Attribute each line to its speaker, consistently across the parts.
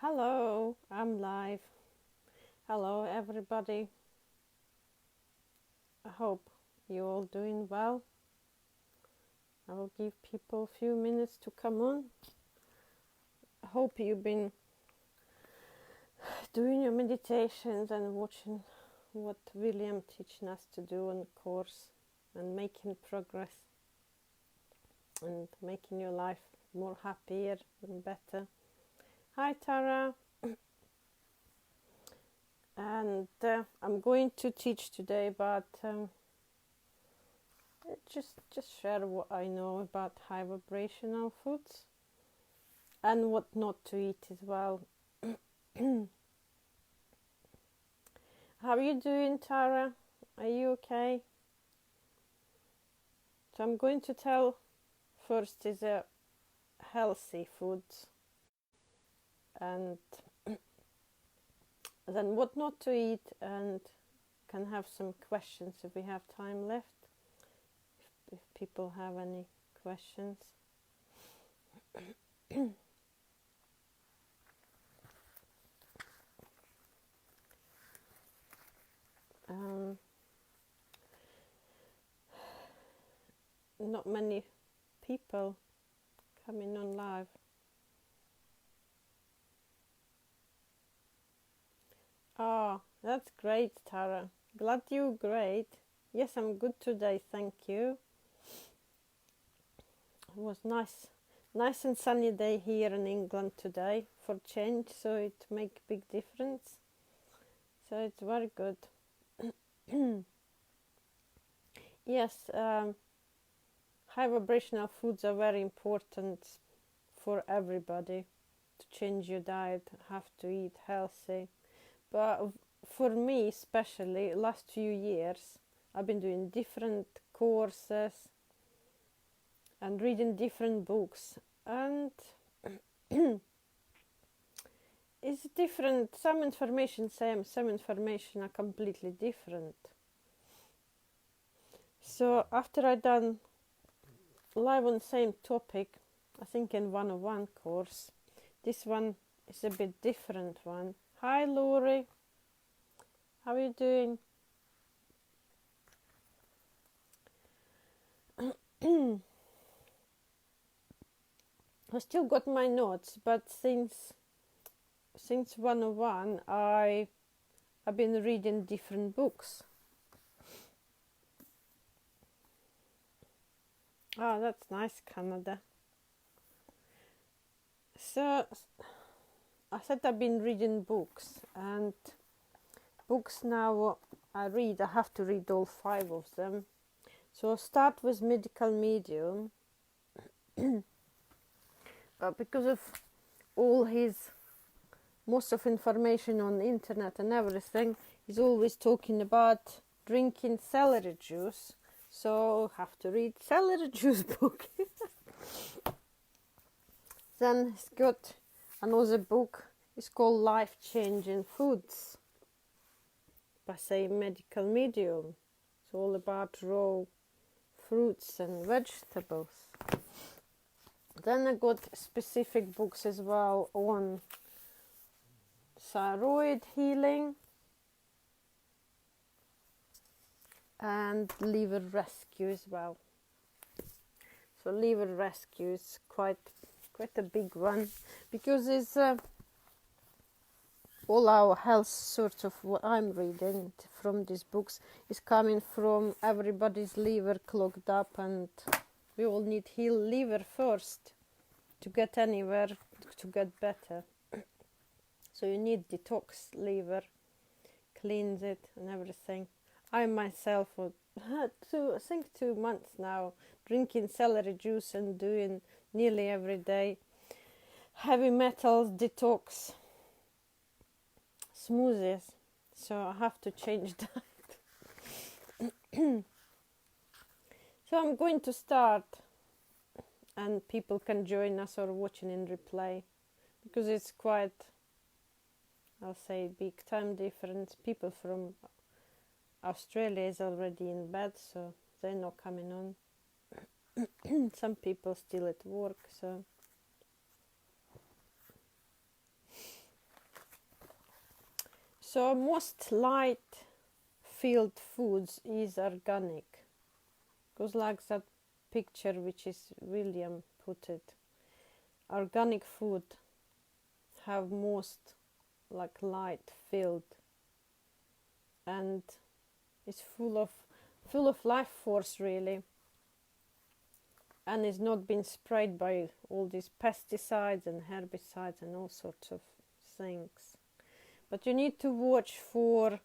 Speaker 1: Hello, I'm live. Hello, everybody. I hope you're all doing well. I will give people a few minutes to come on. I hope you've been doing your meditations and watching what William teaching us to do on the course and making progress and making your life more happier and better. Hi, Tara. And I'm going to teach today about just share what I know about high vibrational foods and what not to eat as well. How are you doing, Tara? Are you okay? So I'm going to tell first is healthy foods and then what not to eat, and can have some questions if we have time left, if people have any questions. Not many people coming on live. Oh, that's great, Tara. Glad you're great. Yes, I'm good today, thank you. It was nice and sunny day here in England today for change, so it make big difference. So it's very good. Yes, high vibrational foods are very important for everybody. To change your diet, have to eat healthy. But for me, especially last few years, I've been doing different courses and reading different books, and it's different. Some information same, some information are completely different. So after I done live on same topic, I think in 101 course, this one is a bit different one. Hi Lori, how are you doing? I still got my notes, but since 101 I've been reading different books. Oh, that's nice, Canada. So I said I've been reading books, and books now I have to read all 5 of them. So I'll start with Medical Medium, but because of all his most of information on the internet and everything, he's always talking about drinking celery juice, so I have to read celery juice book. Then he's got another book, it's called Life Changing Foods by same Medical Medium. It's all about raw fruits and vegetables. Then I got specific books as well on thyroid healing and liver rescue as well. So liver rescue is quite a big one, because it's all our health, sort of what I'm reading from these books, is coming from everybody's liver clogged up, and we all need heal liver first to get anywhere, to get better. So you need detox liver, cleanse it and everything. I myself for I think 2 months now drinking celery juice and doing nearly every day heavy metals detox smoothies. So I have to change that. So I'm going to start, and people can join us or watching in replay, because it's quite, I'll say, big time difference. People from Australia is already in bed, so they're not coming on. Some people still at work, so So most light field foods is organic, because like that picture which is William put it, organic food have most like light filled and it's full of life force really, and it's not been sprayed by all these pesticides and herbicides and all sorts of things. But you need to watch for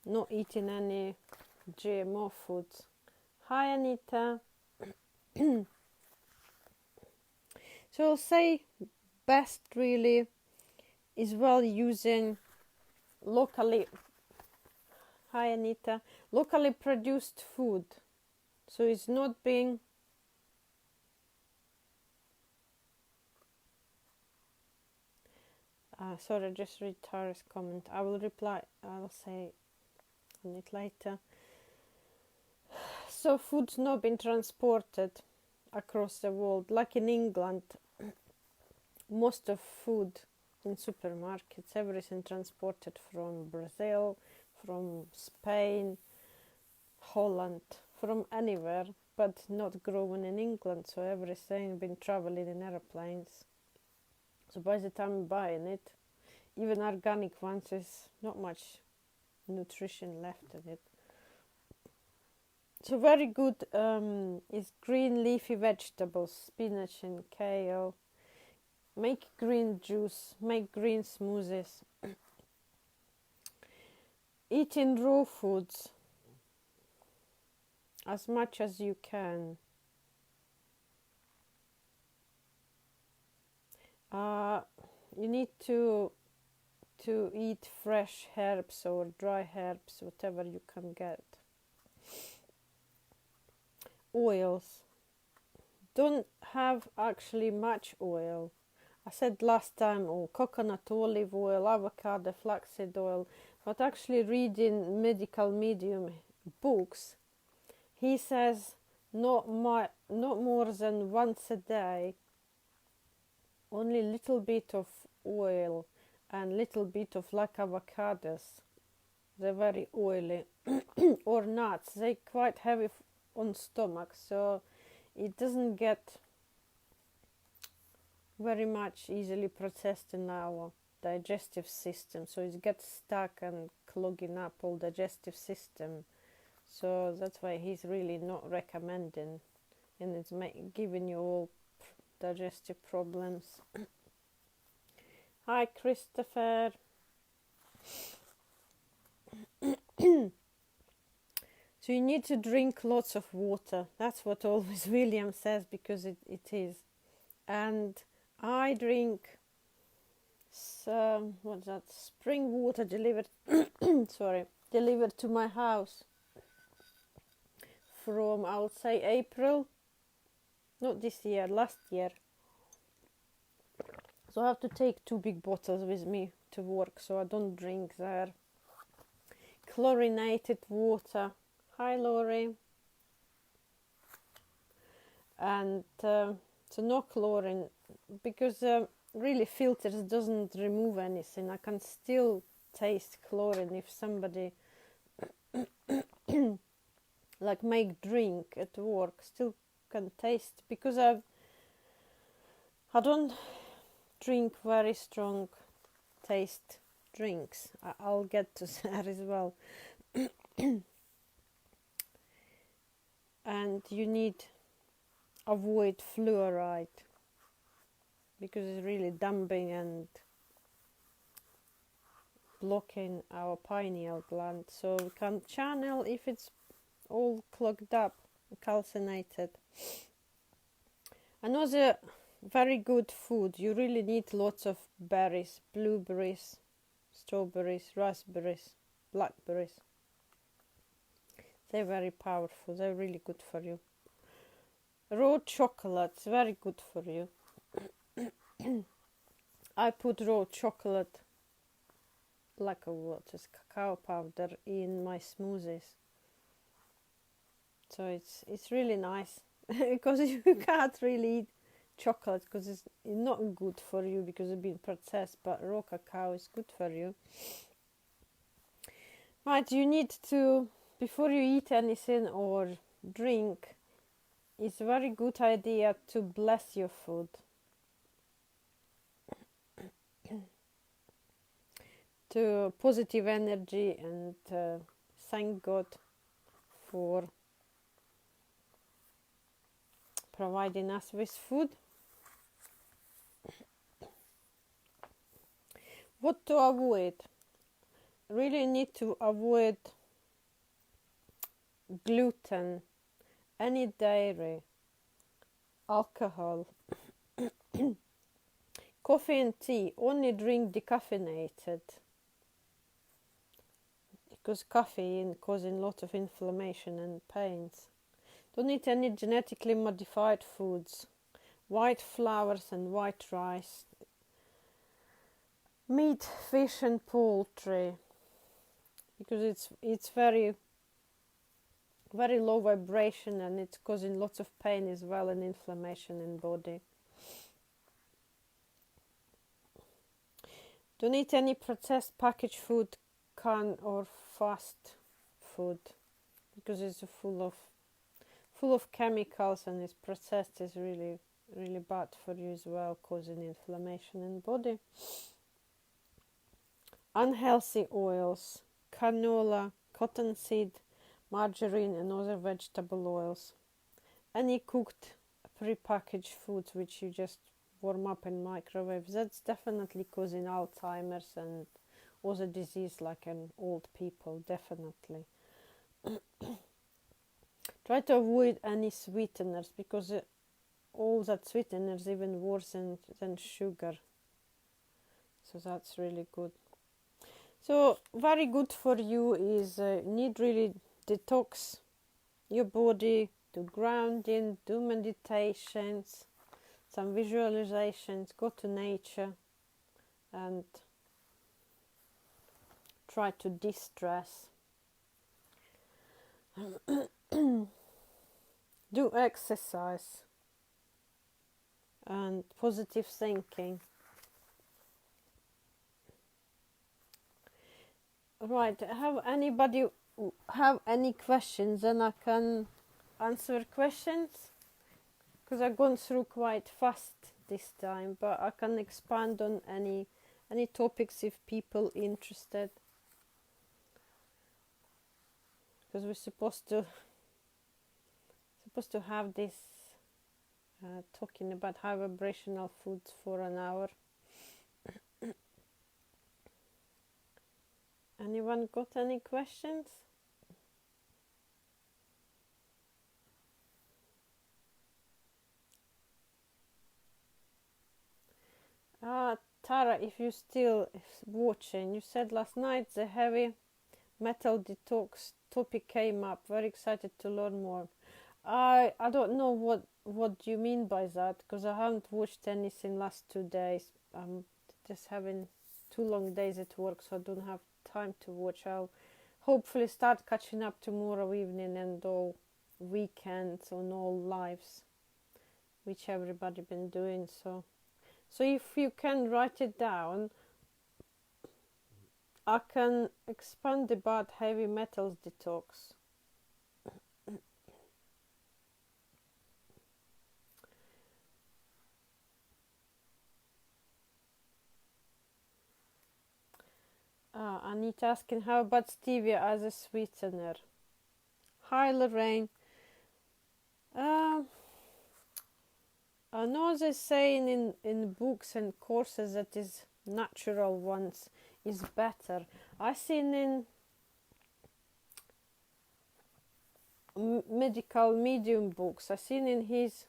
Speaker 1: not eating any GMO foods. Hi Anita. So I'll say best really is well using locally, hi Anita, locally produced food. So it's not being sorry, just read Tara's comment. I will reply, I will say on it later. So food's not been transported across the world. Like in England, most of food in supermarkets, everything transported from Brazil, from Spain, Holland, from anywhere, but not grown in England. So everything been traveling in airplanes. So by the time I'm buying it, even organic ones, is not much nutrition left in it. So very good is green leafy vegetables, spinach and kale. Make green juice, make green smoothies. Eating raw foods as much as you can. You need to eat fresh herbs or dry herbs, whatever you can get. Oils. Don't have actually much oil. I said last time, coconut, olive oil, avocado, flaxseed oil, but actually reading medical medium books, he says not more than once a day, only little bit of oil and little bit of like avocados. They're very oily. Or nuts, they're quite heavy on stomach, so it doesn't get very much easily processed in our digestive system, so it gets stuck and clogging up all digestive system. So that's why he's really not recommending, and it's giving you all digestive problems. Hi Christopher. So you need to drink lots of water. That's what always William says, because it is. And I drink what's that? Spring water delivered delivered to my house from, I would say, April. Not this year, last year. So I have to take 2 big bottles with me to work, so I don't drink there. Chlorinated water. Hi Laurie. And so no chlorine, because really filters doesn't remove anything. I can still taste chlorine if somebody like make drink at work, still can taste, because I don't drink very strong taste drinks. I'll get to that as well. And you need avoid fluoride, because it's really damping and blocking our pineal gland, so we can channel if it's all clogged up, calcinated. Another very good food, you really need lots of berries, blueberries, strawberries, raspberries, blackberries. They're very powerful, they're really good for you. Raw chocolate's very good for you. I put raw chocolate, like just cacao powder, in my smoothies. So it's really nice because you can't really eat chocolate because it's not good for you because it's been processed, but raw cacao is good for you. Right, you need to, before you eat anything or drink, it's a very good idea to bless your food. To positive energy and thank God for providing us with food. What to avoid? Really need to avoid gluten, any dairy, alcohol, coffee and tea. Only drink decaffeinated, because caffeine causing a lot of inflammation and pains. Don't eat any genetically modified foods, white flours and white rice, meat, fish and poultry, because it's very low vibration and it's causing lots of pain as well and inflammation in body. Don't eat any processed packaged food, canned or fast food, because it's full of chemicals and it's processed is really bad for you as well, causing inflammation in body. Unhealthy oils, canola, cottonseed, margarine and other vegetable oils. Any cooked pre-packaged foods which you just warm up in microwave, that's definitely causing Alzheimer's and other disease like in old people, definitely. Try to avoid any sweeteners, because all that sweeteners even worse than sugar. So that's really good. So very good for you is need really detox your body, do grounding, do meditations, some visualizations, go to nature and try to de-stress. Do exercise and positive thinking. Right, have anybody have any questions, and I can answer questions, because I've gone through quite fast this time, but I can expand on any topics if people interested, because we're supposed to have this talking about high vibrational foods for an hour. Anyone got any questions? Tara, if you're still watching, you said last night the heavy metal detox topic came up. Very excited to learn more. I don't know what you mean by that, because I haven't watched anything last 2 days. I'm just having 2 long days at work, so I don't have time to watch. I'll hopefully start catching up tomorrow evening and all weekends on all lives, which everybody been doing. So if you can write it down, I can expand about heavy metals detox. Anita asking, how about stevia as a sweetener? Hi Lorraine. I know they're saying in books and courses that is natural ones is better. I seen in medical medium books, I seen in his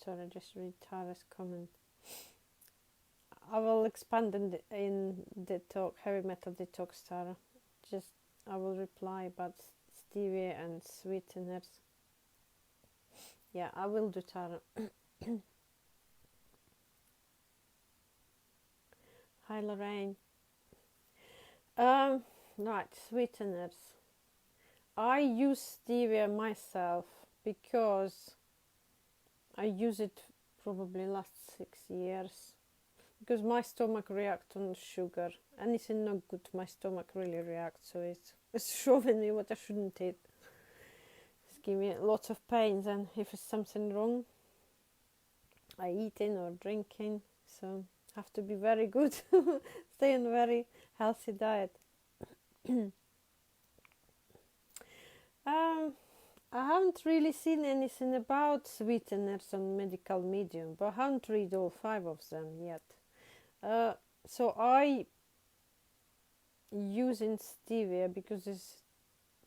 Speaker 1: sorry, just read Tara's comment. I will expand in detox, heavy metal detox, Tara. Just I will reply about stevia and sweeteners. Yeah, I will do, Tara. Hi Lorraine. Right, sweeteners. I use stevia myself because I use it probably last 6 years, because my stomach reacts on sugar. Anything not good, my stomach really reacts, so it's showing me what I shouldn't eat. It's giving me lots of pains, and if it's something wrong, I eating or drinking, so have to be very good, stay on a very healthy diet. I haven't really seen anything about sweeteners on Medical Medium, but I haven't read all 5 of them yet. So I using stevia because it's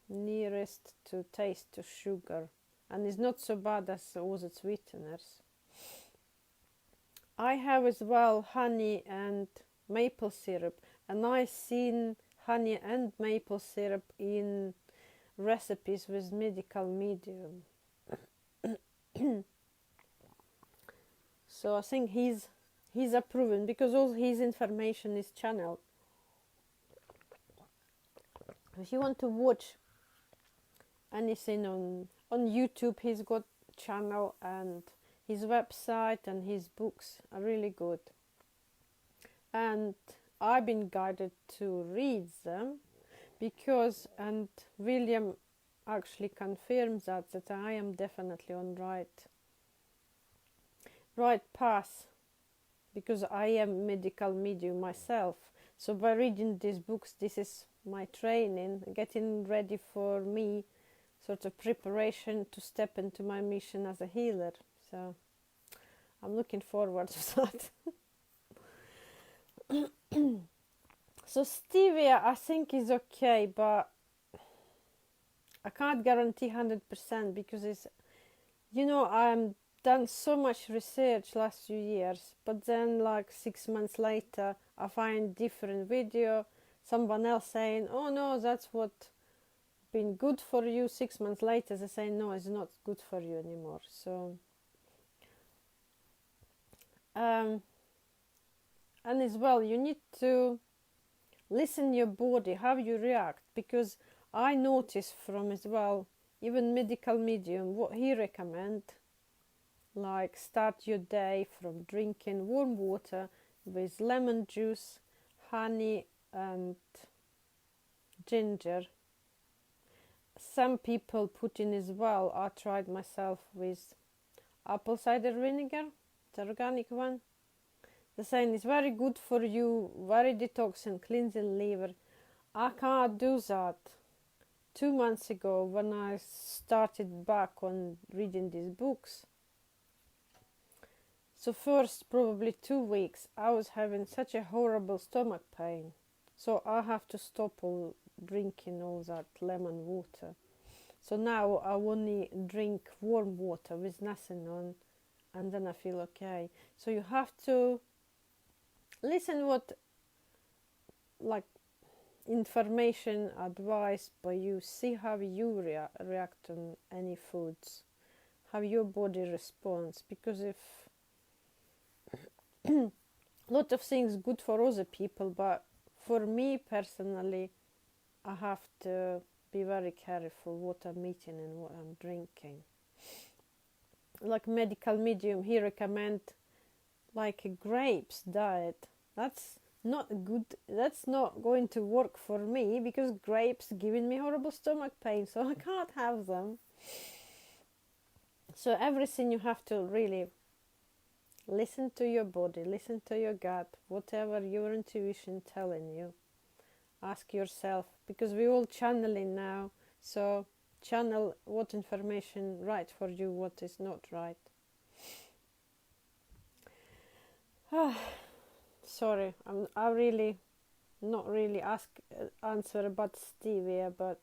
Speaker 1: nearest to taste to sugar, and it's not so bad as all the sweeteners. I have as well honey and maple syrup, and I seen honey and maple syrup in recipes with Medical Medium. So I think he's approving, because all his information is channeled. If you want to watch anything on YouTube, he's got channel, and his website and his books are really good. And I've been guided to read them because, and William actually confirms that I am definitely on right path, because I am Medical Medium myself. So by reading these books, this is my training, getting ready for me, sort of preparation to step into my mission as a healer. So I'm looking forward to that. So stevia I think is okay, but I can't guarantee 100% because it's, I'm done so much research last few years, but then like 6 months later I find different video, someone else saying, oh no, that's what been good for you. 6 months later they say, no, it's not good for you anymore. So and as well, you need to listen your body, how you react, because I notice from as well, even Medical Medium, what he recommend, like start your day from drinking warm water with lemon juice, honey and ginger. Some people put in as well, I tried myself with apple cider vinegar, the organic one. The saying is very good for you, very detoxing, cleansing liver. I can't do that. 2 months ago, when I started back on reading these books, so first probably 2 weeks I was having such a horrible stomach pain, so I have to stop drinking all that lemon water. So now I only drink warm water with nothing on, and then I feel okay. So you have to listen what, like, information, advice by you, see how you react on any foods, how your body responds, because if a lot of things good for other people, but for me personally I have to be very careful what I'm eating and what I'm drinking. Like Medical Medium, he recommend like a grapes diet. That's not good, that's not going to work for me, because grapes giving me horrible stomach pain, so I can't have them. So everything you have to really listen to your body, listen to your gut, whatever your intuition telling you. Ask yourself, because we're all channeling now, so channel what information right for you, what is not right. Sorry, I really not really answer about stevia, but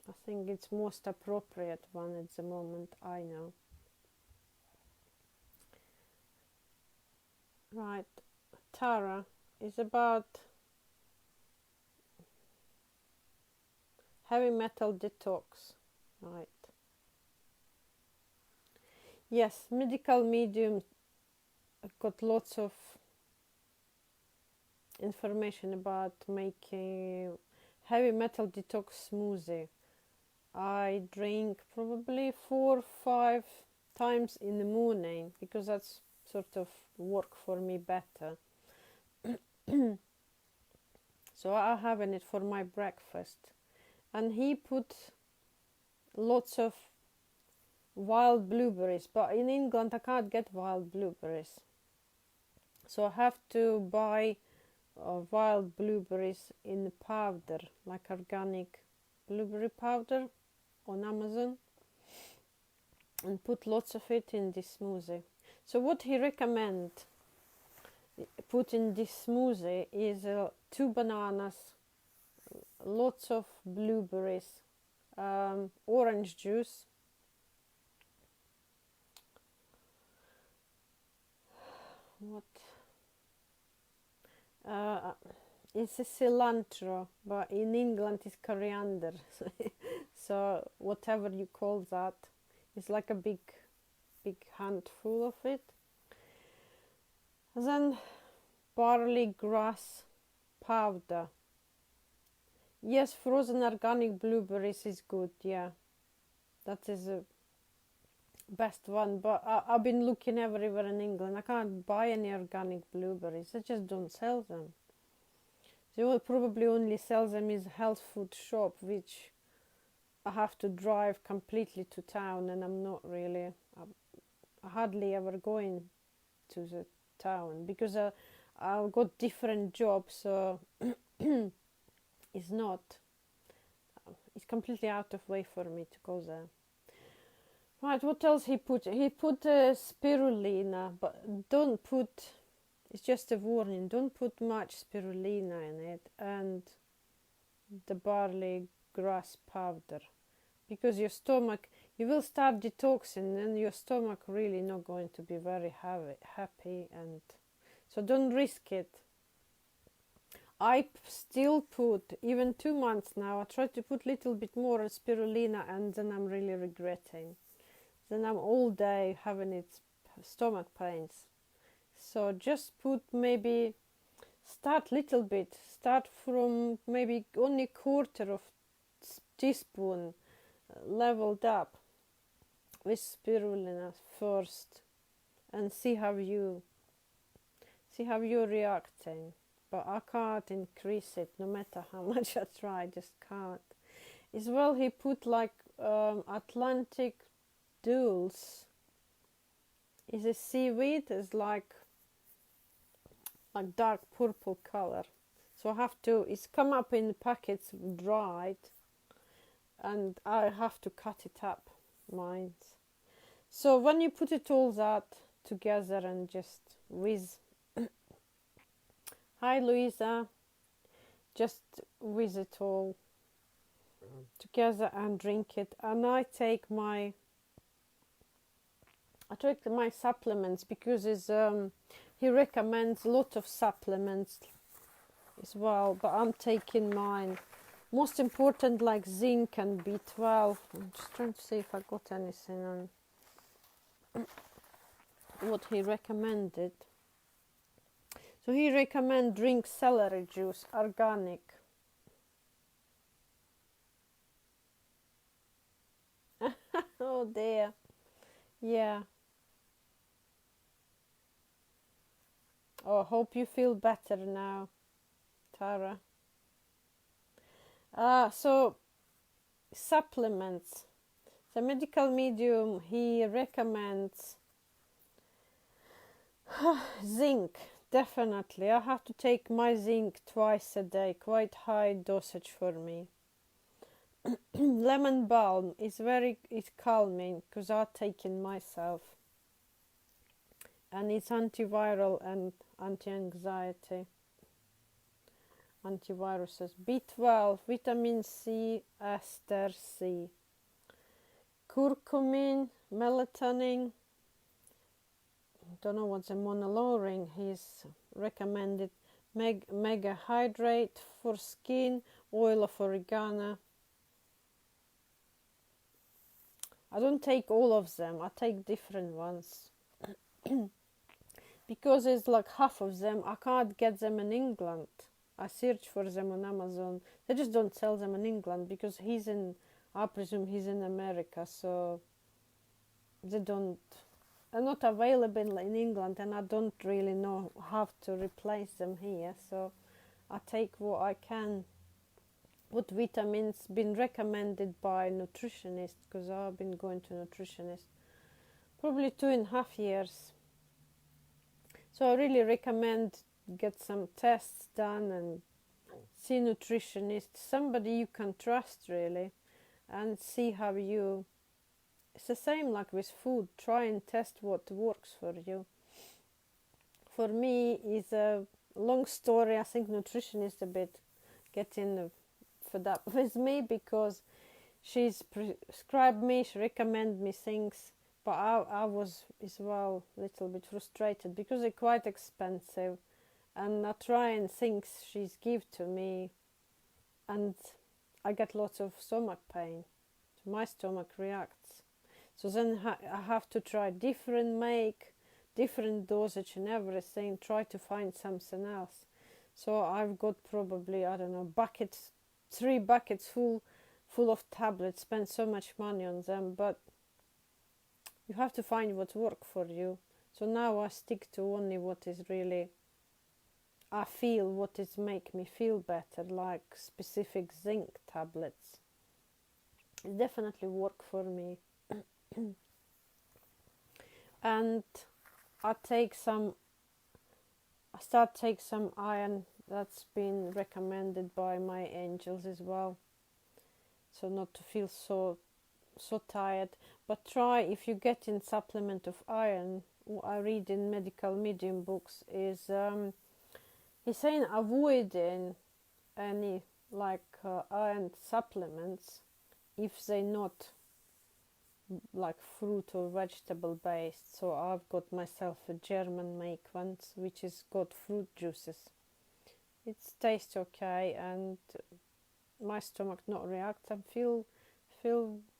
Speaker 1: I think it's most appropriate one at the moment, I know. Right, Tara is about heavy metal detox. Right. Yes, Medical Medium got lots of information about making heavy metal detox smoothie. I drink probably 4 or 5 times in the morning, because that's sort of work for me better. So I having it for my breakfast. And he put lots of wild blueberries, but in England I can't get wild blueberries, so I have to buy wild blueberries in powder, like organic blueberry powder on Amazon, and put lots of it in this smoothie. So what he recommend put in this smoothie is 2 bananas, lots of blueberries, orange juice, what it's a cilantro, but in England it's coriander. So whatever you call that, it's like a big handful of it. And then barley grass powder. Yes, frozen organic blueberries is good, yeah. That is the best one, but I've been looking everywhere in England. I can't buy any organic blueberries. They just don't sell them. They will probably only sell them in health food shop, which I have to drive completely to town, and I'm not really, I hardly ever going to the town, because I've got different jobs, so it's completely out of way for me to go there. Right, what else he put? He put spirulina, but don't put, it's just a warning, don't put much spirulina in it, and the barley grass powder, because your stomach, you will start detoxing and your stomach really not going to be very happy, and so don't risk it. I still put, even 2 months now, I try to put a little bit more spirulina, and then I'm really regretting. Then I'm all day having it stomach pains. So just put, maybe start little bit, start from maybe only quarter of teaspoon, leveled up with spirulina first, and see how you're reacting. But I can't increase it, no matter how much I try, I just can't. As well, he put like Atlantic dulse. Is a seaweed, is like dark purple color. So I have to, it's come up in the packets dried, and I have to cut it up, mine. So when you put it all that together and just whiz, hi Louisa, just whiz it all together and drink it. And I take my supplements, because he recommends a lot of supplements as well, but I'm taking mine. Most important, like zinc and B12. I'm just trying to see if I got anything on what he recommended. So he recommend drink celery juice, organic. Oh dear, yeah. Oh, hope you feel better now, Tara. So supplements. The medical medium, he recommends zinc, definitely. I have to take my zinc twice a day, quite high dosage for me. Lemon balm is calming, because I take it myself, and it's antiviral and anti-anxiety, antiviruses. B12, vitamin C, ester C, curcumin, melatonin. Don't know what's a monolaurin. He's recommended mega hydrate for skin, oil of oregano. I don't take all of them, I take different ones. Because it's like half of them, I can't get them in England. I search for them on Amazon. They just don't sell them in England, because he's in I presume he's in America, so they don't are not available in England, and I don't really know how to replace them here. So I take what I can. What vitamins been recommended by nutritionist, because I've been going to nutritionist probably 2.5 years. So I really recommend get some tests done and see nutritionist, somebody you can trust really, and see how you. It's the same like with food. Try and test what works for you. For me, is a long story. I think nutritionist a bit getting fed up with me because she's prescribed me, she recommended me things, but I was as well a little bit frustrated because they're quite expensive, and I try and things she's give to me, and I get lots of stomach pain. My stomach reacts. So then I have to try different make, different dosage and everything, try to find something else. So I've got probably, I don't know, buckets, 3 buckets full of tablets, spend so much money on them, but you have to find what works for you. So now I stick to only what is really, I feel what is make me feel better, like specific zinc tablets. It definitely work for me. And I start take some iron that's been recommended by my angels as well, so not to feel so tired. But try, if you get in supplement of iron, what I read in medical medium books is he's saying avoiding any like iron supplements if they not like fruit or vegetable based. So I've got myself a German make ones which is got fruit juices. It tastes okay and my stomach not react and feel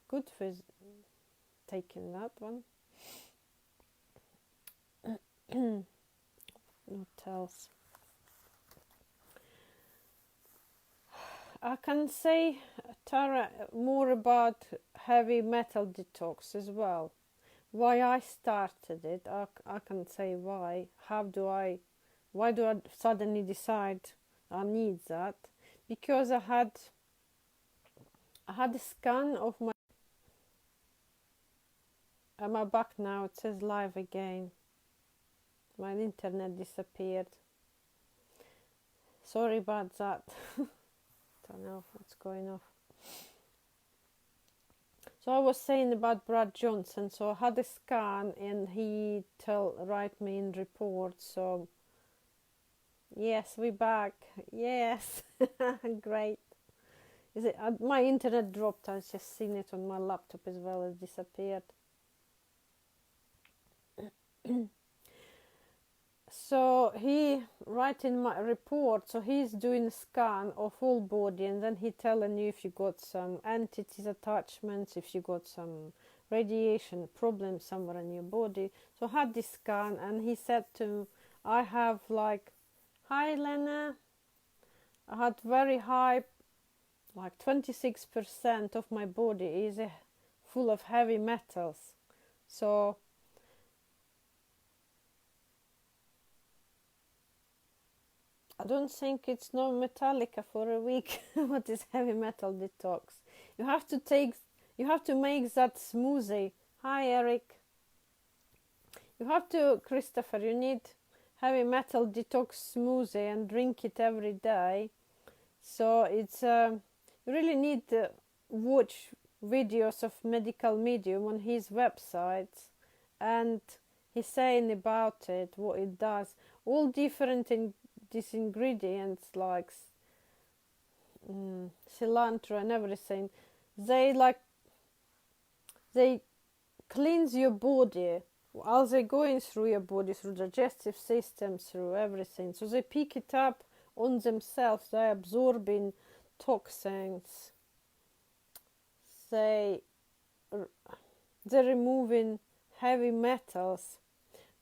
Speaker 1: good with taking that one. What else? I can say, Tara, more about heavy metal detox as well. Why I started it, I can say why. Why do I suddenly decide I need that? Because I had a scan of my. Am I back now? It says live again. My internet disappeared. Sorry about that. Don't know what's going on. So I was saying about Brad Johnson. So I had a scan and he write me in report. So yes, we're back. Yes, great. Is it? My internet dropped. I just seen it on my laptop as well. It disappeared. So he writing my report, so he's doing a scan of whole body, and then he telling you if you got some entities attachments, if you got some radiation problems somewhere in your body. So I had this scan and he said to me, I have like, hi Lena, I had very high, like 26% of my body is full of heavy metals. So I don't think it's no Metallica for a week. What is heavy metal detox? You have to make that smoothie. Hi Eric. You have to, Christopher, you need heavy metal detox smoothie and drink it every day. So it's you really need to watch videos of medical medium on his website, and he's saying about it, what it does, all different in these ingredients like cilantro and everything. They cleanse your body while they're going through your body, through digestive system, through everything. So they pick it up on themselves. They're absorbing toxins. They're removing heavy metals.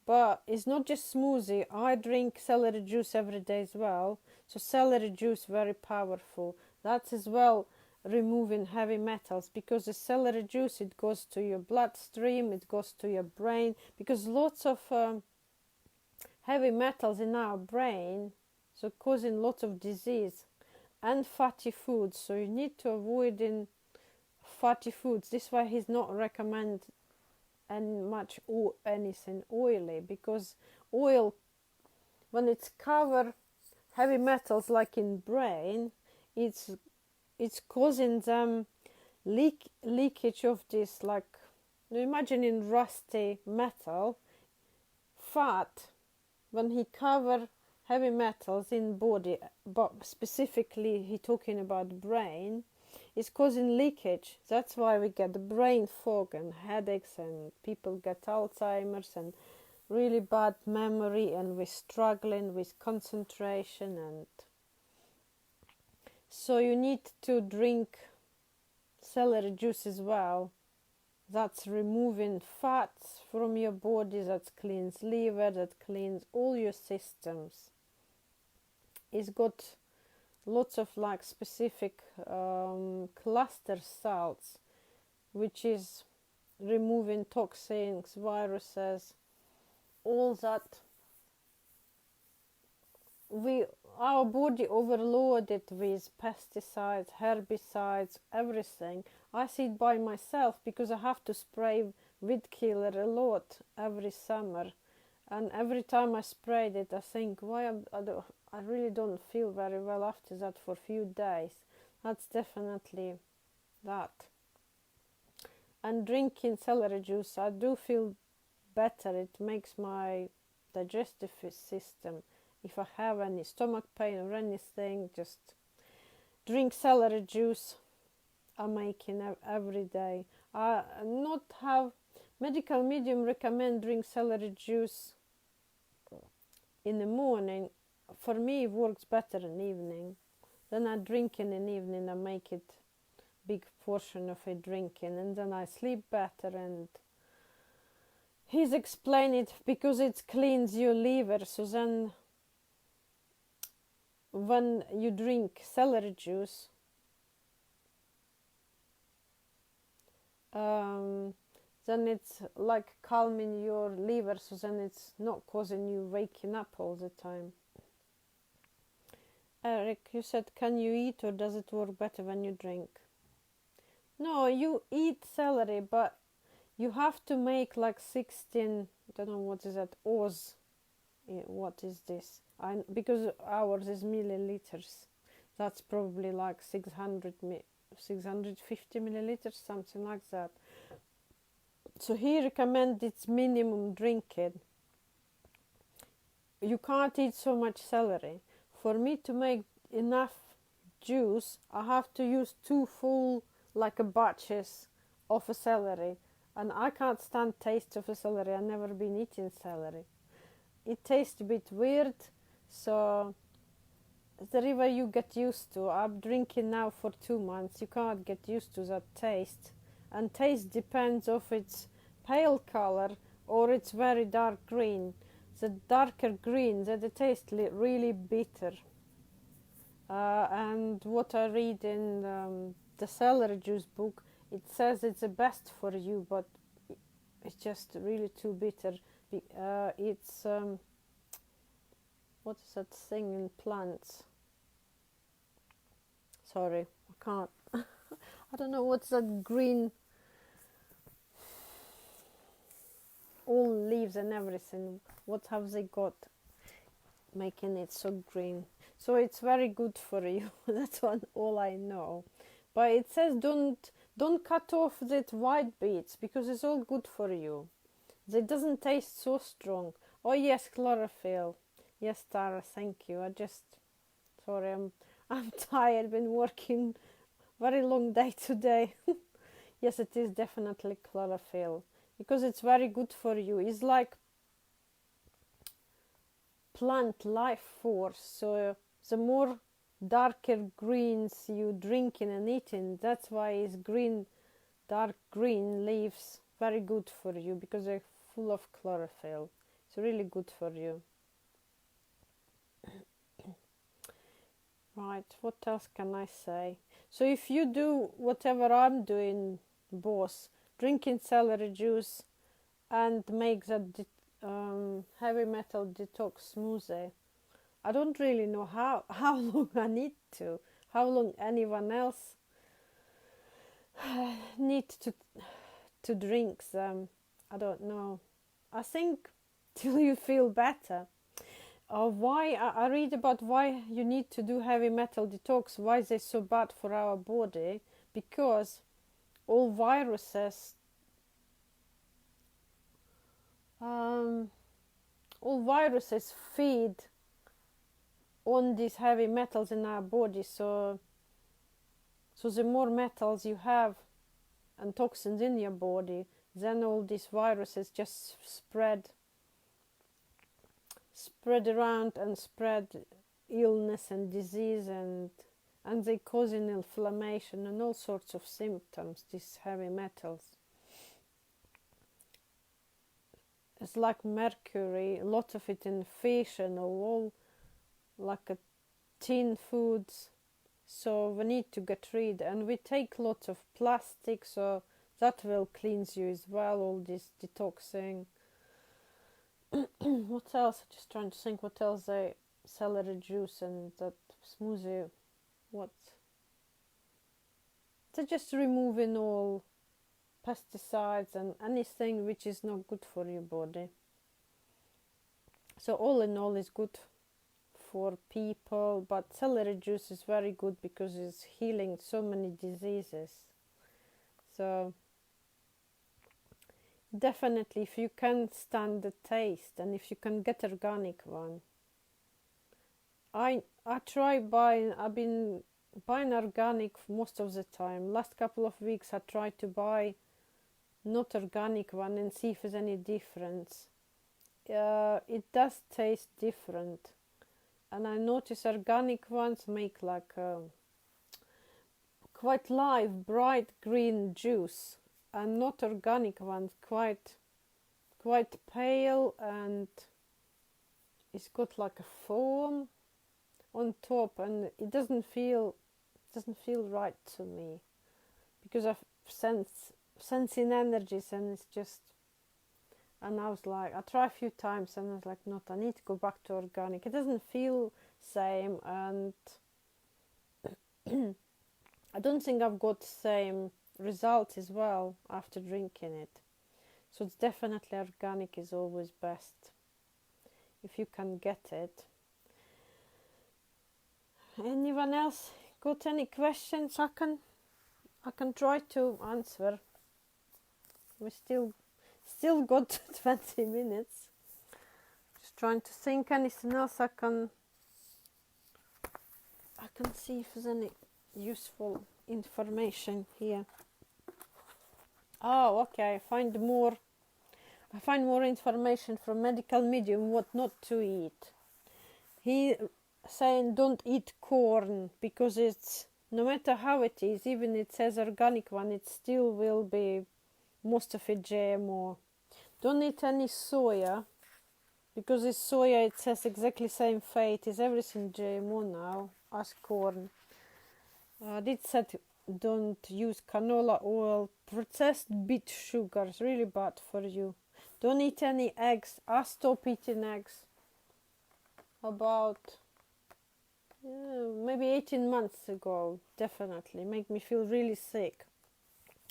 Speaker 1: But it's not just smoothie. I drink celery juice every day as well. So celery juice very powerful. That's as well removing heavy metals, because the celery juice, it goes to your bloodstream, it goes to your brain, because lots of heavy metals in our brain, so causing lots of disease, and fatty foods. So you need to avoid in fatty foods. This is why he's not recommend and much anything oily, because oil, when it's cover heavy metals like in brain, it's causing them leakage of this, like imagine in rusty metal fat. When he cover heavy metals in body, but specifically he talking about brain, is causing leakage. That's why we get the brain fog and headaches, and people get Alzheimer's and really bad memory, and we're struggling with concentration. And so you need to drink celery juice as well. That's removing fats from your body, that cleans liver, that cleans all your systems. It's got lots of like specific cluster salts, which is removing toxins, viruses, all that our body overloaded with pesticides, herbicides, everything. I see it by myself, because I have to spray weed killer a lot every summer, and every time I sprayed it, I think, why I really don't feel very well after that for a few days. That's definitely that. And drinking celery juice, I do feel better. It makes my digestive system, if I have any stomach pain or anything, just drink celery juice. I'm making every day. Not have medical medium recommend drink celery juice in the morning. For me, it works better in the evening. Then I drink in the evening. I make it big portion of it drinking, and then I sleep better. And he's explained it because it cleans your liver. So then, when you drink celery juice, then it's like calming your liver, so then it's not causing you waking up all the time. Eric, you said, can you eat, or does it work better when you drink? No, you eat celery, but you have to make like 16, I don't know what is that, Oz. What is this? Because ours is milliliters. That's probably like 650 milliliters, something like that. So he recommends it's minimum drinking. You can't eat so much celery. For me to make enough juice, I have to use 2 full like a batches of a celery, and I can't stand taste of a celery. I've never been eating celery. It tastes a bit weird, so the river you get used to. I'm drinking now for 2 months. You can't get used to that taste, and taste depends if it's pale color or it's very dark green. The darker green, that the taste really bitter. And what I read in the celery juice book, it says it's the best for you, but it's just really too bitter. It's what is that thing in plants? Sorry, I can't. I don't know what's that green. All leaves and everything. What have they got making it so green? So it's very good for you. That's all I know. But it says don't cut off that white beets, because it's all good for you. It doesn't taste so strong. Oh yes, chlorophyll. Yes, Tara, thank you. Sorry, I'm tired. Been working very long day today. Yes, it is definitely chlorophyll, because it's very good for you. It's like plant life force. So the more darker greens you drinking and eating, that's why it's green, dark green leaves very good for you, because they're full of chlorophyll. It's really good for you. Right, what else can I say? So if you do whatever I'm doing, boss, drinking celery juice and make that heavy metal detox smoothie, I don't really know how long I need to, how long anyone else need to drink them. I don't know. I think till you feel better. Why I read about why you need to do heavy metal detox, why they're so bad for our body, because all viruses feed on these heavy metals in our body. So the more metals you have and toxins in your body, then all these viruses just spread around and spread illness and disease, and they cause inflammation and all sorts of symptoms, these heavy metals. It's like mercury, a lot of it in fish and all like a tin foods. So we need to get rid, and we take lots of plastic, so that will cleanse you as well, all this detoxing. What else? I'm just trying to think what else they celery juice and that smoothie. What? They're just removing all pesticides and anything which is not good for your body. So all in all is good for people, but celery juice is very good because it's healing so many diseases. So definitely, if you can stand the taste and if you can get organic one, I try buying. I've been buying organic most of the time. Last couple of weeks I tried to buy not organic one and see if there's any difference. It does taste different, and I notice organic ones make like quite live, bright green juice, and not organic ones quite pale, and it's got like a foam on top, and it doesn't feel right to me, because I've sensing energies, and it's just, and I was like, I tried a few times and I was like, not, I need to go back to organic. It doesn't feel same, and I don't think I've got the same result as well after drinking it. So it's definitely organic is always best if you can get it. Anyone else got any questions I can try to answer? We still got 20 minutes. Just trying to think anything else I can see if there's any useful information here. Oh, okay. I find more information from Medical Medium what not to eat. He saying don't eat corn because it's, no matter how it is, even it says organic one, it still will be most of it GMO. Don't eat any soya, because this soya, it says exactly same fate, is everything GMO now as corn. It said don't use canola oil, processed beet sugars, really bad for you. Don't eat any eggs. I stopped eating eggs about maybe 18 months ago. Definitely make me feel really sick.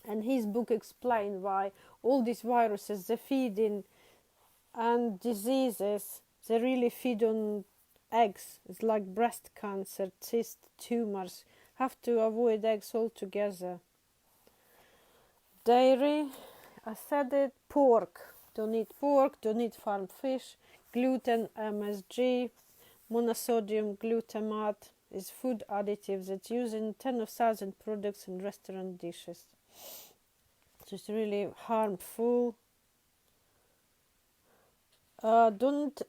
Speaker 1: And his book explained why all these viruses, they feed in, and diseases, they really feed on eggs. It's like breast cancer, cyst, tumors. Have to avoid eggs altogether. Dairy, I said it. Pork, don't eat pork, don't eat farm fish. Gluten, MSG, monosodium glutamate is food additives that's used in 10,000 products and restaurant dishes. So it's really harmful. Don't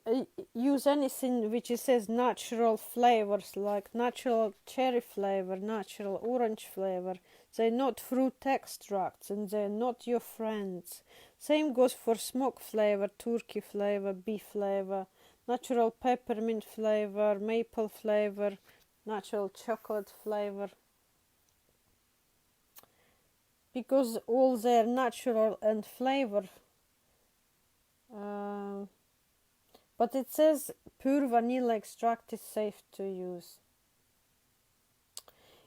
Speaker 1: use anything which it says natural flavors, like natural cherry flavor, natural orange flavor. They're not fruit extracts, and they're not your friends. Same goes for smoke flavor, turkey flavor, beef flavor, natural peppermint flavor, maple flavor, natural chocolate flavor. because all their natural and flavor. But it says pure vanilla extract is safe to use.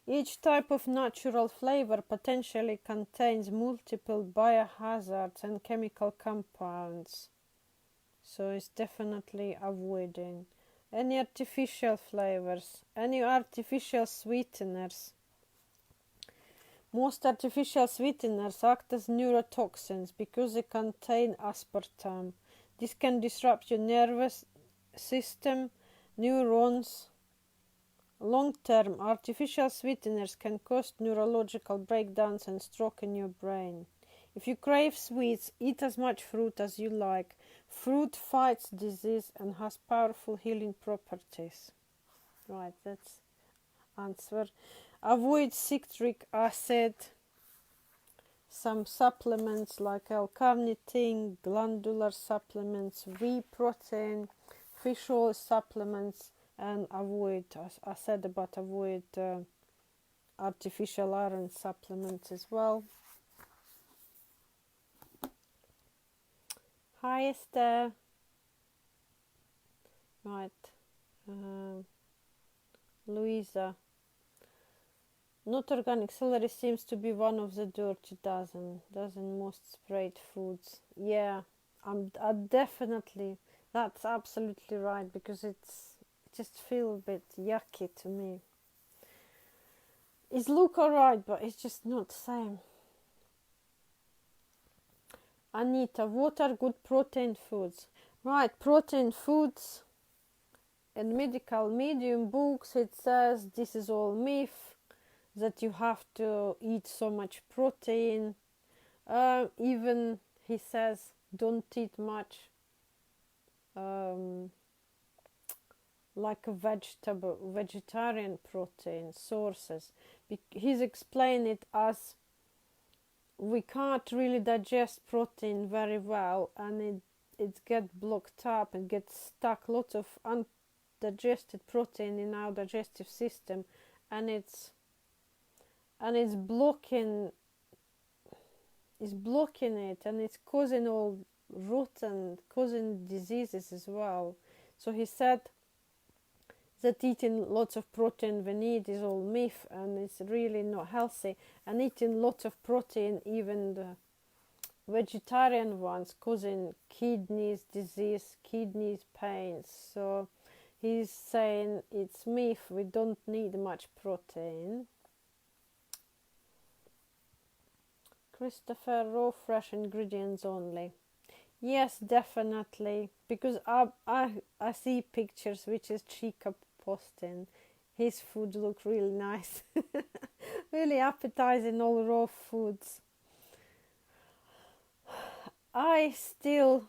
Speaker 1: Each type of natural flavor potentially contains multiple biohazards and chemical compounds, so it's definitely avoiding any artificial flavors, any artificial sweeteners. Most artificial sweeteners act as neurotoxins because they contain aspartame. This can disrupt your nervous system, neurons. Long-term, artificial sweeteners can cause neurological breakdowns and stroke in your brain. If you crave sweets, eat as much fruit as you like. Fruit fights disease and has powerful healing properties. Right, that's answer. Avoid citric acid. Some supplements like L-carnitine, glandular supplements, whey protein, fish oil supplements, and avoid, as I said about avoid artificial iron supplements as well. Hi Esther. Right. Louisa. Not organic celery seems to be one of the dirty dozen most sprayed foods. Yeah, I definitely, that's absolutely right, because it just feels a bit yucky to me. It look alright, but it's just not the same. Anita, what are good protein foods? Right, protein foods in medical medium books it says this is all myth, that you have to eat so much protein. Even he says don't eat much like a vegetarian protein sources. He's explained it as we can't really digest protein very well, and it gets blocked up and gets stuck lots of undigested protein in our digestive system, and it's blocking it, and it's causing all rotten, causing diseases as well. So he said that eating lots of protein we need is all myth, and it's really not healthy. And eating lots of protein, even the vegetarian ones, causing kidneys disease, kidneys pains. So he's saying it's myth, we don't need much protein. Christopher, raw fresh ingredients only. Yes, definitely, because I see pictures which is Chica posting. His food look really nice. Really appetizing, all raw foods. I still,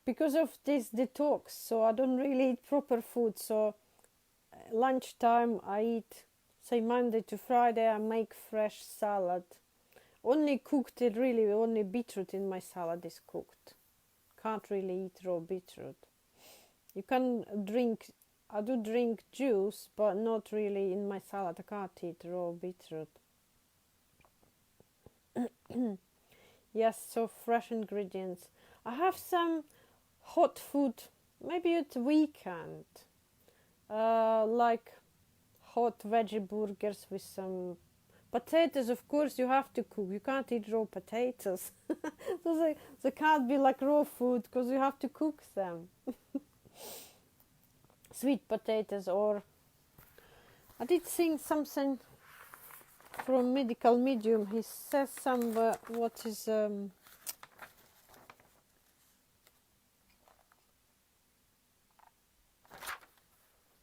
Speaker 1: because of this detox, so I don't really eat proper food. So lunchtime I eat, say Monday to Friday, I make fresh salad. Only cooked it, really, only beetroot in my salad is cooked. Can't really eat raw beetroot. You can drink, I do drink juice, but not really in my salad. I can't eat raw beetroot. Yes, so fresh ingredients. I have some hot food, maybe at the weekend. Like hot veggie burgers with some potatoes. Of course you have to cook, you can't eat raw potatoes. So they can't be like raw food, because you have to cook them. Sweet potatoes, or I did see something from medical medium. He says somewhere what is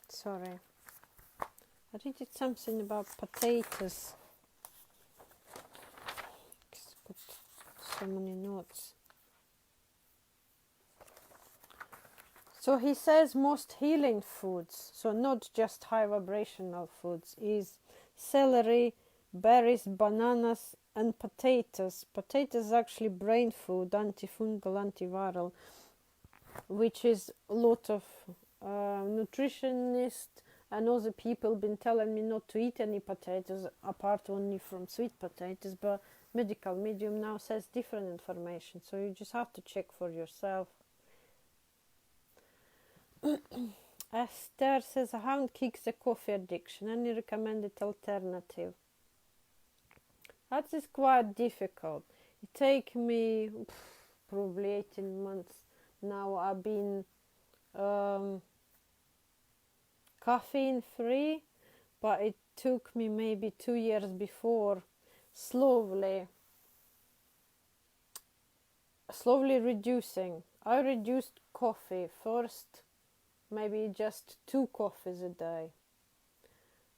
Speaker 1: sorry, I did something about potatoes. Got so many notes. So he says most healing foods, so not just high vibrational foods, is celery, berries, bananas, and potatoes. Potatoes is actually brain food, antifungal, antiviral, which is a lot of nutritionists And other people been telling me not to eat any potatoes apart only from sweet potatoes, but medical medium now says different information, so you just have to check for yourself. Esther says, I haven't kicked the coffee addiction. Any recommended alternative? That is quite difficult. It take me probably 18 months now. I've been caffeine free, but it took me maybe 2 years before slowly reducing. I reduced coffee first, maybe just 2 coffees a day,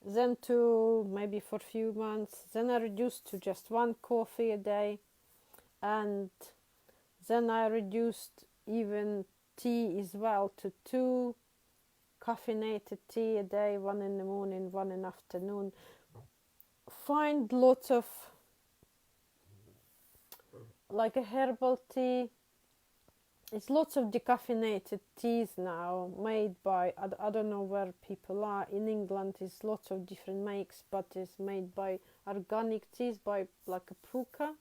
Speaker 1: then to maybe for a few months, then I reduced to just 1 coffee a day, and then I reduced even tea as well to 2 caffeinated tea a day, 1 in the morning, 1 in the afternoon. Find lots of like a herbal tea. It's lots of decaffeinated teas now made by, I don't know where people are. In England it's lots of different makes, but it's made by organic teas by like a Pruka.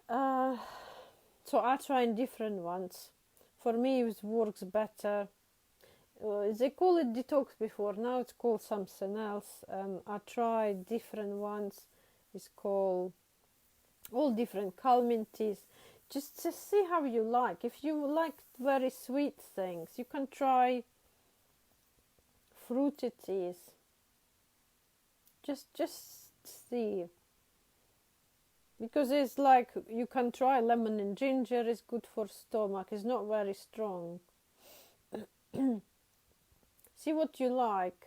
Speaker 1: So I try different ones. For me it works better. They call it detox before, now it's called something else. I tried different ones. It's called all different calming teas. Just see how you like. If you like very sweet things, you can try fruity teas. Just see. Because it's like, you can try lemon and ginger, it's good for stomach, it's not very strong. See what you like.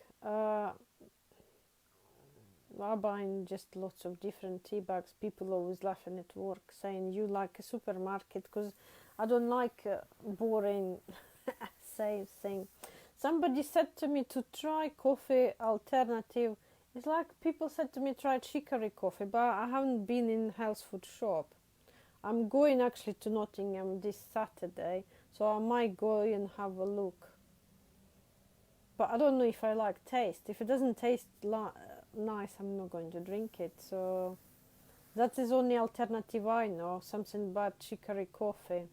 Speaker 1: I'm buying just lots of different tea bags. People always laughing at work saying you like a supermarket, because I don't like boring same thing. Somebody said to me to try coffee alternative. It's like people said to me try chicory coffee, but I haven't been in health food shop. I'm going actually to Nottingham this Saturday, so I might go and have a look. But I don't know if I like taste. If it doesn't taste nice, I'm not going to drink it. So that is only alternative I know. Something about chicory coffee.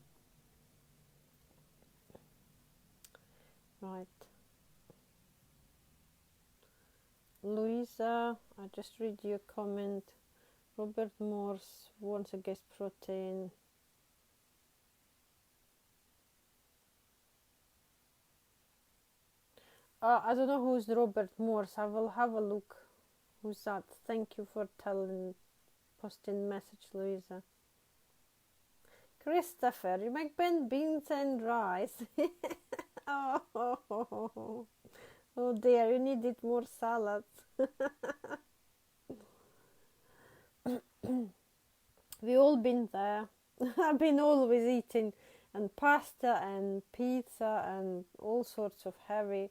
Speaker 1: Right. Louisa, I just read your comment. Robert Morse wants a guest protein. I don't know who's Robert Morse. I will have a look. Who's that? Thank you for posting message, Louisa. Christopher, you make beans and rice. Oh dear, you needed more salads. We all been there. I've been always eating and pasta and pizza and all sorts of heavy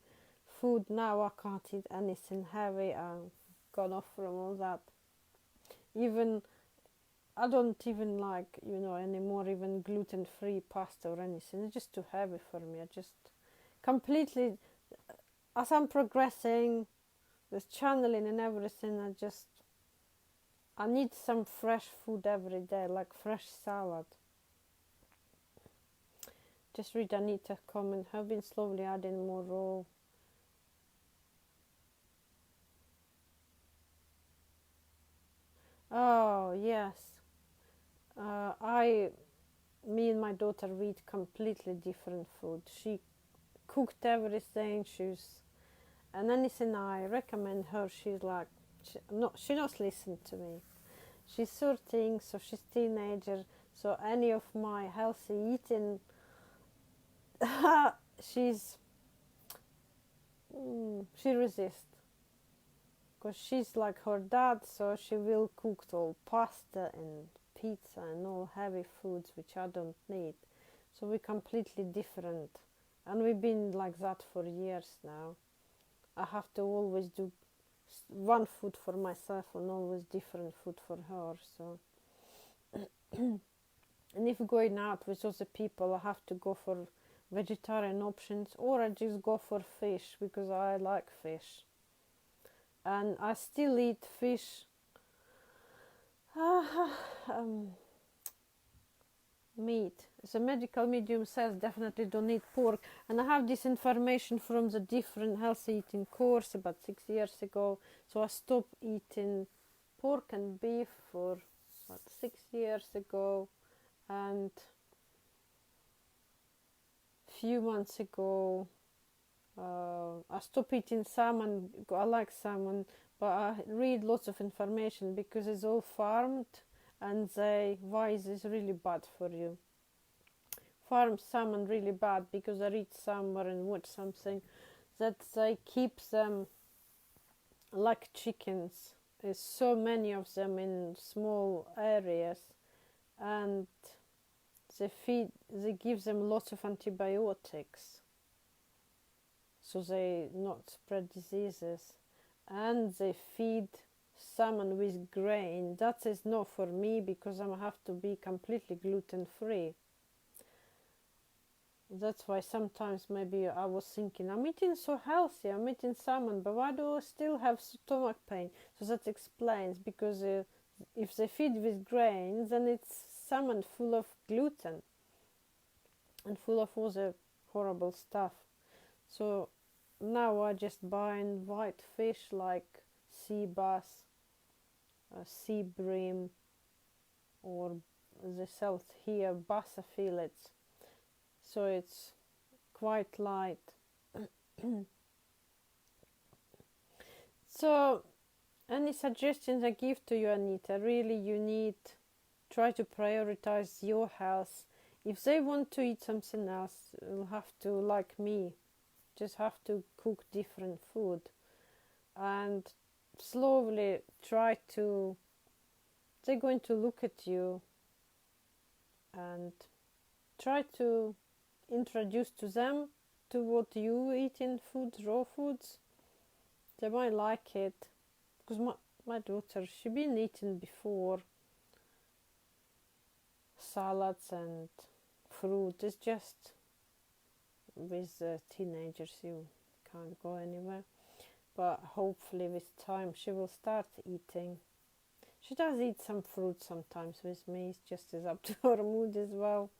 Speaker 1: food. Now I can't eat anything heavy. I've gone off from all that. Even I don't even like, anymore even gluten-free pasta or anything. It's just too heavy for me. I just completely, as I'm progressing, with channeling and everything, I need some fresh food every day, like fresh salad. Just read Anita comment. Have been slowly adding more raw. Oh yes. Me and my daughter eat completely different food. She cooked everything. And anything I recommend her, she's like, she not listen to me. She's 13, so she's teenager. So any of my healthy eating, she resists. Because she's like her dad, so she will cook all pasta and pizza and all heavy foods which I don't need. So we're completely different. And we've been like that for years now. I have to always do one food for myself and always different food for her. So and if going out with other people, I have to go for vegetarian options, or I just go for fish because I like fish. And I still eat fish. Meat. The medical medium says definitely don't eat pork, and I have this information from the different healthy eating course about 6 years ago. So I stopped eating pork and beef for about 6 years ago, and few months ago I stopped eating salmon. I like salmon, but I read lots of information because it's all farmed, and why is this really bad for you. Farm salmon really bad because I read somewhere and watch something that they keep them like chickens. There's so many of them in small areas, and they give them lots of antibiotics so they not spread diseases, and they feed salmon with grain. That is not for me because I have to be completely gluten free. That's why sometimes maybe I was thinking, I'm eating so healthy, I'm eating salmon, but why do I still have stomach pain? So that explains, because if they feed with grain, then it's salmon full of gluten and full of all the horrible stuff. So now I just buying white fish like sea bass, sea bream, or they sell here bassa fillets. So it's quite light. So any suggestions I give to you, Anita, really you need try to prioritize your health. If they want to eat something else, you'll have to, like me, just have to cook different food and slowly try to, they're going to look at you and try to introduce to them to what you eat in food, raw foods. They might like it, because my daughter, she been eating before salads and fruit. It's just with teenagers you can't go anywhere, but hopefully with time she will start eating. She does eat some fruit sometimes with me. It's just as up to her mood as well.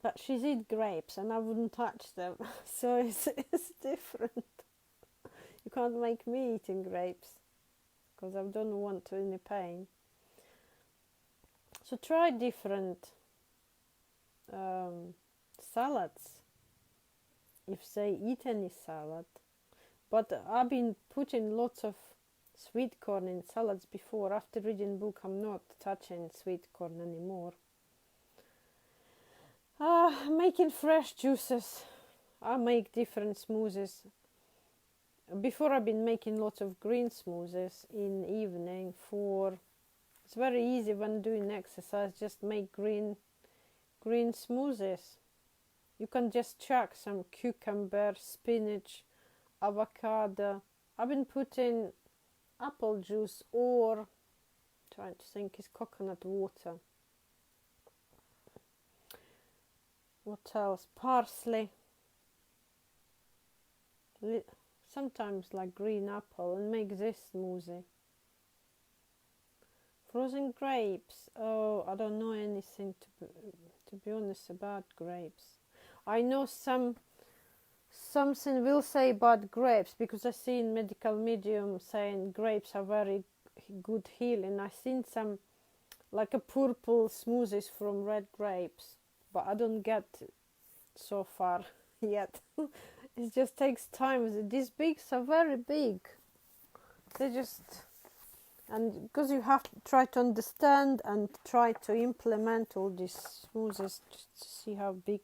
Speaker 1: But she's eat grapes and I wouldn't touch them. So it's different. You can't make me eating grapes because I don't want any pain. So try different salads if they eat any salad. But I've been putting lots of sweet corn in salads before. After reading book, I'm not touching sweet corn anymore. Making fresh juices. I make different smoothies. Before I've been making lots of green smoothies in evening for, it's very easy when doing exercise, just make green smoothies. You can just chuck some cucumber, spinach, avocado. I've been putting apple juice or, trying to think, is coconut water. What else? Parsley. Sometimes like green apple, and make this smoothie. Frozen grapes. Oh, I don't know anything to be honest about grapes. I know something will say about grapes because I see in medical medium saying grapes are very good healing. I seen some like a purple smoothies from red grapes, but I don't get so far yet. It just takes time. These bigs are very big. They just, and because you have to try to understand and try to implement all these smoothies just to see how big.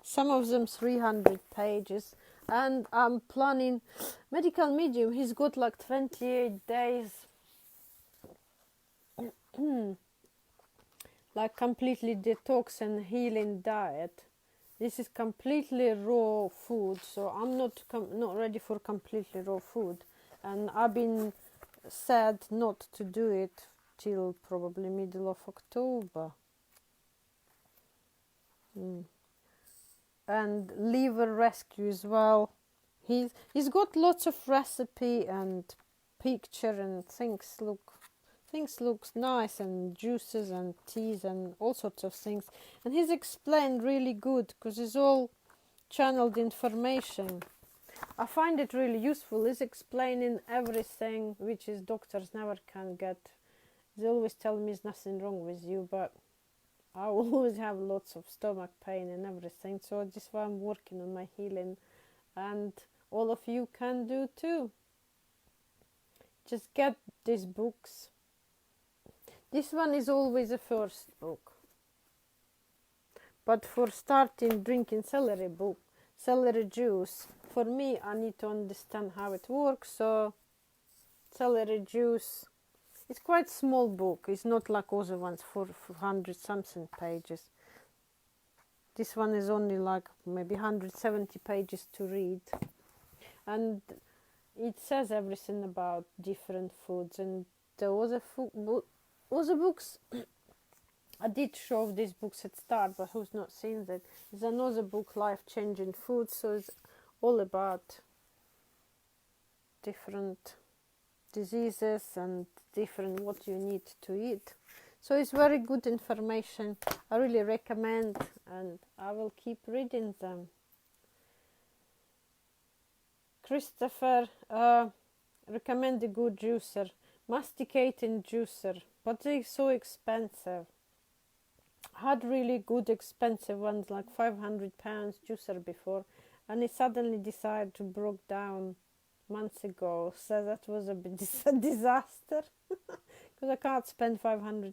Speaker 1: Some of them 300 pages, and I'm planning medical medium. He's got like 28 days like completely detox and healing diet. This is completely raw food, so I'm not ready for completely raw food, and I've been said not to do it till probably middle of October. and liver rescue as well. He's got lots of recipe and picture, and things looks nice, and juices and teas and all sorts of things. And he's explained really good because it's all channeled information. I find it really useful. He's explaining everything which is doctors never can get. They always tell me there's nothing wrong with you, but I always have lots of stomach pain and everything. So this is why I'm working on my healing, and all of you can do too. Just get these books. This one is always a first book. But for starting drinking celery juice, for me, I need to understand how it works. So celery juice, it's quite small book. It's not like other ones, 400 something pages. This one is only like maybe 170 pages to read. And it says everything about different foods. And the other books, I did show these books at start, but who's not seen that? There's another book, Life Changing Food, so it's all about different diseases and different what you need to eat. So it's very good information. I really recommend, and I will keep reading them. Christopher recommend a good juicer, masticating juicer, but they're so expensive. I had really good expensive ones, like £500 juicer before, and it suddenly decided to broke down months ago. So that was a bit disaster because I can't spend £500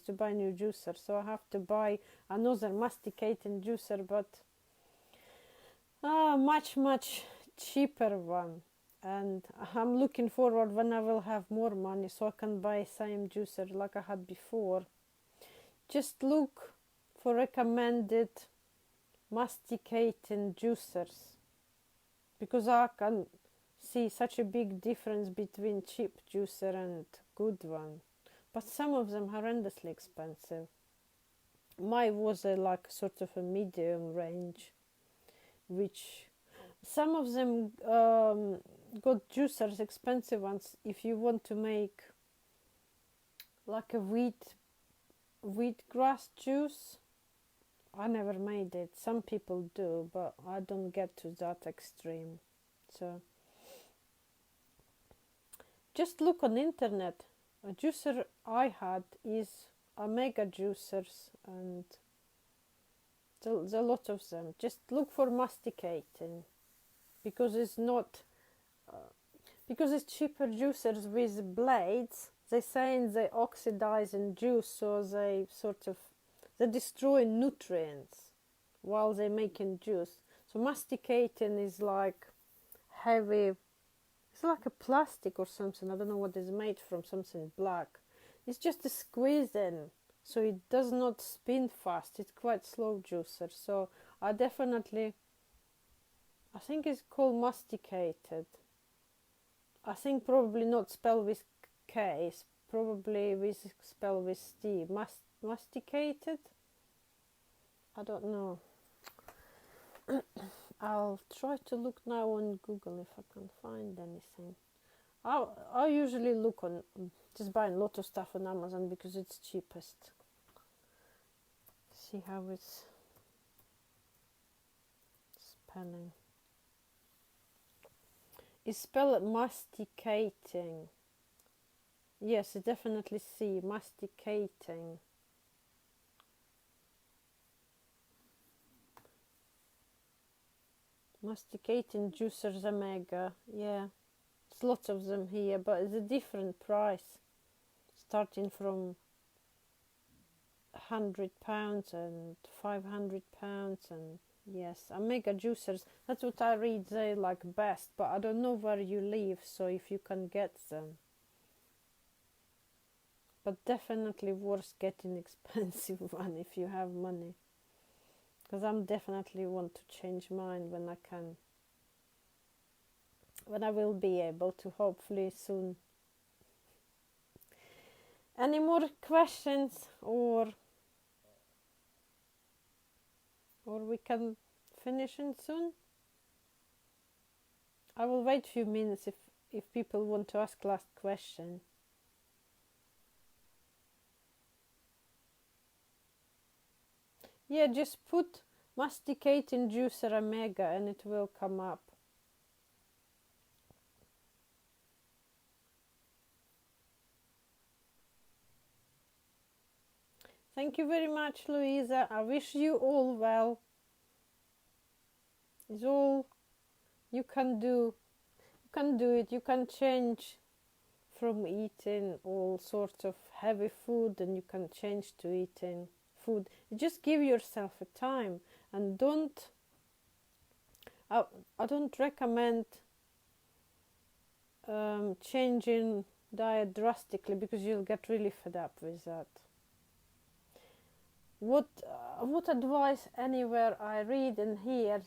Speaker 1: to buy a new juicer, so I have to buy another masticating juicer, but much cheaper one. And I'm looking forward when I will have more money so I can buy same juicer like I had before. Just look for recommended masticating juicers, because I can see such a big difference between cheap juicer and good one. But some of them horrendously expensive. Mine was like sort of a medium range, which some of them got juicers, expensive ones, if you want to make like a wheatgrass juice. I never made it. Some people do, but I don't get to that extreme. So just look on internet. A juicer I had is Omega juicers, and there's a lot of them. Just look for masticating, because it's not because it's cheaper juicers with blades. They're saying they oxidize in juice, so they destroy nutrients while they're making juice. So masticating is like heavy. It's like a plastic or something. I don't know what it's made from. Something black. It's just a squeezing, so it does not spin fast. It's quite slow juicer. So I think it's called masticated. I think probably not spelled with K, probably with spelled with T. Masticated? I don't know. I'll try to look now on Google if I can find anything. I usually look on, just buying a lot of stuff on Amazon because it's cheapest. See how it's spelling. It's spelled masticating. Yes, it's definitely C, masticating. Masticating juicers Omega. Yeah, there's lots of them here, but it's a different price, starting from £100 and £500, and yes, Omega juicers. That's what I read they like best, but I don't know where you live, so if you can get them. But definitely worth getting expensive one if you have money. Because I'm definitely want to change mine when I can. When I will be able to, hopefully soon. Any more questions or or we can finish it soon. I will wait a few minutes if people want to ask last question. Yeah, just put masticating juicer omega and it will come up. Thank you very much, Louisa. I wish you all well. It's all you can do. You can do it. You can change from eating all sorts of heavy food, and you can change to eating food. Just give yourself a time, and don't. I don't recommend changing diet drastically because you'll get really fed up with that. What advice anywhere I read and hear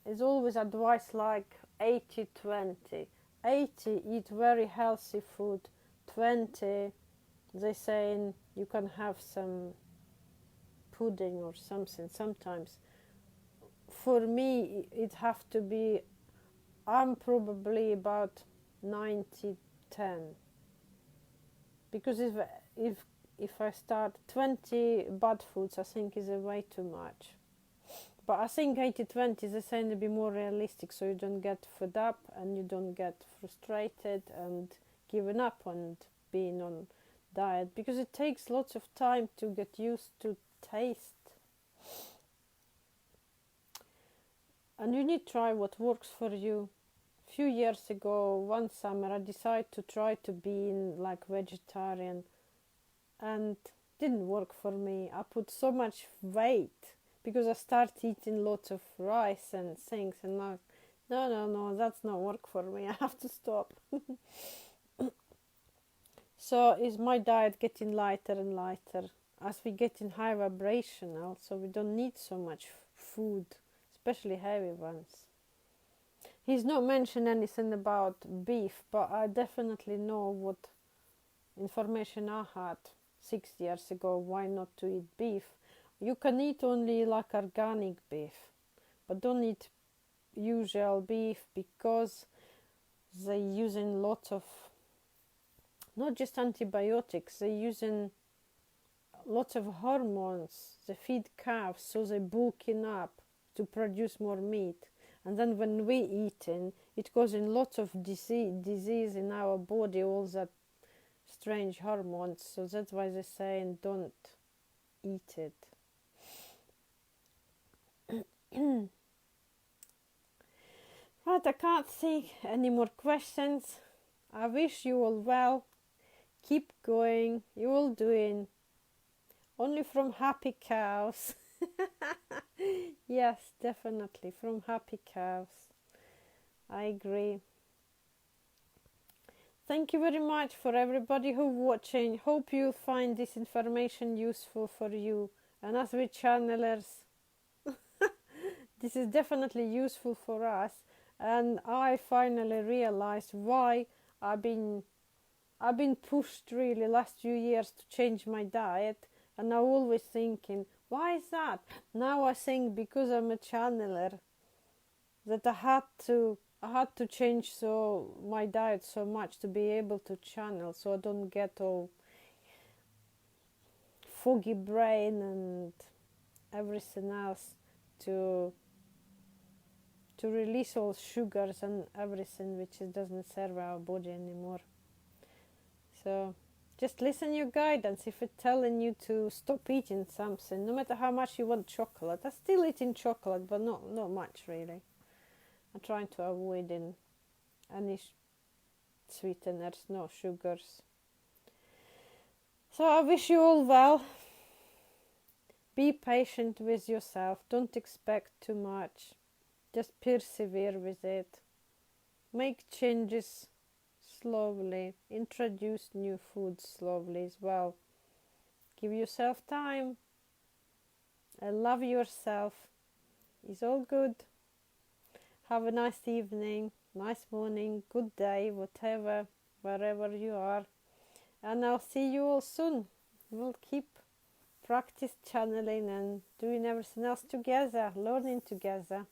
Speaker 1: is always advice like 80-20. 80 eat very healthy food, 20 they saying you can have some pudding or something sometimes. For me it have to be, I'm probably about 90-10, because if I start 20 bad foods, I think is a way too much. But I think 80-20 is saying to be more realistic, so you don't get fed up and you don't get frustrated and given up on being on diet, because it takes lots of time to get used to taste. And you need to try what works for you. A few years ago, one summer, I decided to try to be like vegetarian, and didn't work for me. I put so much weight because I started eating lots of rice and things, and like, no, that's not work for me. I have to stop. So is my diet getting lighter and lighter as we get in high vibrational, so we don't need so much food, especially heavy ones. He's not mentioned anything about beef, but I definitely know what information I had 6 years ago why not to eat beef. You can eat only like organic beef, but don't eat usual beef, because they're using lots of, not just antibiotics, they're using lots of hormones. They feed calves, so they're bulking up to produce more meat. And then when we eating, it causing lots of disease in our body, all that strange hormones. So that's why they're saying don't eat it. Right, I can't see any more questions. I wish you all well. Keep going. You all doing. Only from happy cows. Yes, definitely from happy cows. I agree. Thank you very much for everybody who watching. Hope you find this information useful for you. And as we channelers, this is definitely useful for us. And I finally realized why I've been pushed really last few years to change my diet, and I'm always thinking, why is that? Now I think because I'm a channeler that I had to change my diet so much to be able to channel, so I don't get all foggy brain and everything else, to release all sugars and everything which doesn't serve our body anymore. So just listen your guidance. If it's telling you to stop eating something, no matter how much you want chocolate, I'm still eating chocolate, but not much really. I'm trying to avoid any sweeteners, no sugars. So I wish you all well. Be patient with yourself. Don't expect too much. Just persevere with it. Make changes slowly. Introduce new foods slowly as well. Give yourself time. And love yourself. It's all good. Have a nice evening, nice morning, good day, whatever, wherever you are. And I'll see you all soon. We'll keep practice channeling and doing everything else together, learning together.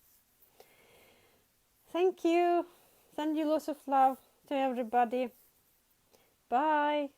Speaker 1: Thank you. Send you lots of love to everybody. Bye.